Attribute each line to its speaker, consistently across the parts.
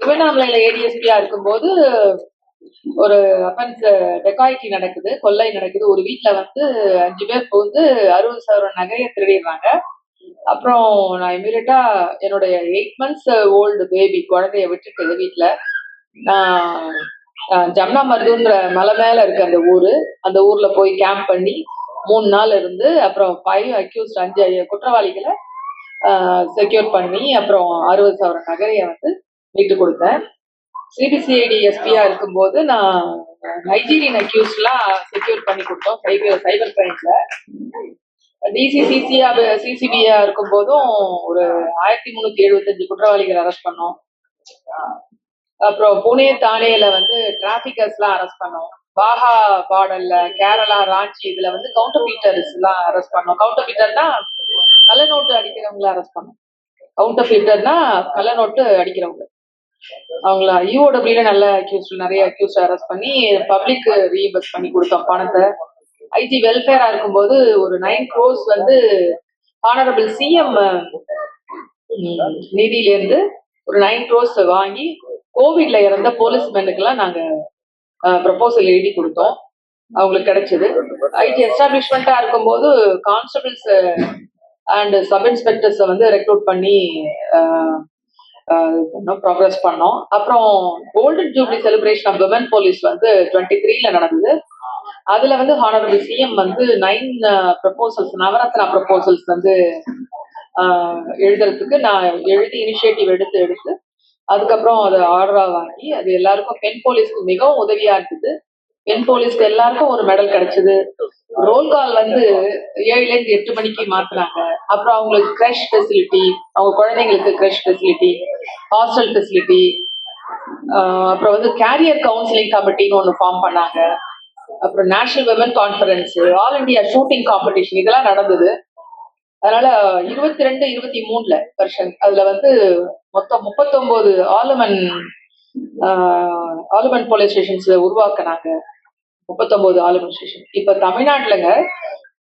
Speaker 1: திருவண்ணாமலையில ஏடிஎஸ்பியா இருக்கும்போது ஒரு அஃபென்ஸ் டெக்காய்டி நடக்குது, கொள்ளை நடக்குது. ஒரு வீட்டுல வந்து 5 பேர் புகுந்து 60,000 நகையை திருடிடுறாங்க. அப்புறம் நான் இமீடியட்டா என்னுடைய 8 months ஓல்டு பேபி குழந்தைய விட்டுட்டு வீட்டுல நான் ஜம்னா மருதுன்ற மலை மேல இருக்கு அந்த ஊரு. அந்த ஊர்ல போய் கேம்ப் பண்ணி 3 நாள் இருந்து அப்புறம் 5 அக்யூஸ்ட் 5 குற்றவாளிகளை செக்யூர் பண்ணி அப்புறம் 60,000 நகையை வந்து மீட்டு கொடுத்தேன். சிபிசிஐடி எஸ்பியா இருக்கும்போது நான் நைஜீரியன் அக்யூஸ்ட்லாம் செக்யூர் பண்ணி கொடுத்தோம் சைபர் கிரைம்ல. சிசிபியா இருக்கும் போதும் ஒரு 1375 குற்றவாளிகள் அரெஸ்ட் பண்ணோம். அப்புறம் புனே தானேல வந்து டிராபிகர்ஸ் எல்லாம் அரெஸ்ட் பண்ணோம். பாகா பாடல்ல கேரளா ராஞ்சி இதுல வந்து கவுண்டர் பீட்டர்ஸ் எல்லாம் அரெஸ்ட் பண்ணோம். கவுண்டர் பீட்டர்னா கள்ள நோட்டு அடிக்கிறவங்களை அரெஸ்ட் பண்ணோம். கவுண்டர் பீட்டர்னா கள்ள நோட்டு அடிக்கிறவங்க அவங்கள யூஓடபிள்யூல நல்ல நிறைய அக்யூஸ்ட் அரெஸ்ட் பண்ணி பப்ளிக் ரீஇம்பர்ஸ் பண்ணி கொடுத்தோம் பணத்தை. ஐடி வெல்ஃபேரா இருக்கும்போது ஒரு 9 crores வந்து ஆனரபிள் சிஎம் நிதியில இருந்து ஒரு 9 crores வாங்கி கோவிட்ல இறந்த போலீஸ்மேனுக்கு எல்லாம் நாங்க ப்ரொபோசல் எழுதி கொடுத்தோம். அவங்களுக்கு கிடைச்சது. ஐடி எஸ்டாப்ளிஷ்மெண்டா இருக்கும்போது கான்ஸ்டபிள்ஸ் அண்ட் சப் இன்ஸ்பெக்டர்ஸ் வந்து ரெக்ரூட் பண்ணி ப்ராக்ரஸ் பண்ணோம். அப்புறம் golden jubilee celebration of women police வந்து 23ல நடந்தது. அதுல வந்து ஹானரபிள் சிஎம் வந்து 9 ப்ரொபோசல்ஸ் நவரத்னா ப்ரொபோசல்ஸ் வந்து எழுதுறதுக்கு நான் எழுதி இனிஷியேட்டிவ் எடுத்து அதுக்கப்புறம் அதை ஆர்டரா வாங்கி அது எல்லாருக்கும் பெண் போலீஸ்க்கு மிகவும் உதவியா இருந்தது. பெண் போலீஸ்க்கு எல்லாருக்கும் ஒரு மெடல் கிடைச்சது. ரோல் கால் வந்து 7ல இருந்து 8 மணிக்கு மாத்தினாங்க. அப்புறம் அவங்களுக்கு கிரஷ் ஃபெசிலிட்டி, அவங்க குழந்தைங்களுக்கு கிரஷ் ஃபெசிலிட்டி, ஹாஸ்டல் ஃபெசிலிட்டி, அப்புறம் வந்து கேரியர் கவுன்சிலிங் கமிட்டின்னு ஒன்று ஃபார்ம் பண்ணாங்க. அப்புறம் national women conference, all India shooting competition இதெல்லாம் நடந்தது. அதனால 22, 23ல வருஷம் அதுல வந்து மொத்தம் 39 ஆலுமன் போலீஸ் ஸ்டேஷன்ஸ் உருவாக்குனாங்க. 39 ஆலுமன் ஸ்டேஷன். இப்ப தமிழ்நாட்டுலங்க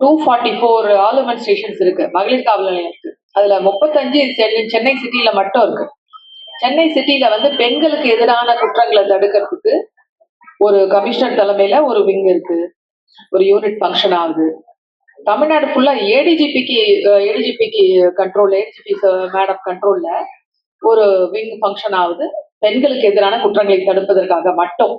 Speaker 1: 244 ஆலுமன் ஸ்டேஷன்ஸ் இருக்கு, மகளிர் காவல் நிலையம் இருக்கு. அதுல 35 சென்னை சிட்டில மட்டும் இருக்கு. சென்னை சிட்டில வந்து பெண்களுக்கு எதிரான குற்றங்களை தடுக்கிறதுக்கு ஒரு கமிஷனர் தலைமையில ஒரு விங் இருக்கு, ஒரு யூனிட் ஃபங்க்ஷன் ஆகுது. தமிழ்நாடு ஃபுல்லா ஏடிஜிபிக்கு கண்ட்ரோல், ஏடிஜிபி மேடம் கண்ட்ரோல்ல ஒரு விங் ஃபங்க்ஷன் ஆகுது பெண்களுக்கு எதிரான குற்றங்களை தடுப்பதற்காக மட்டும்.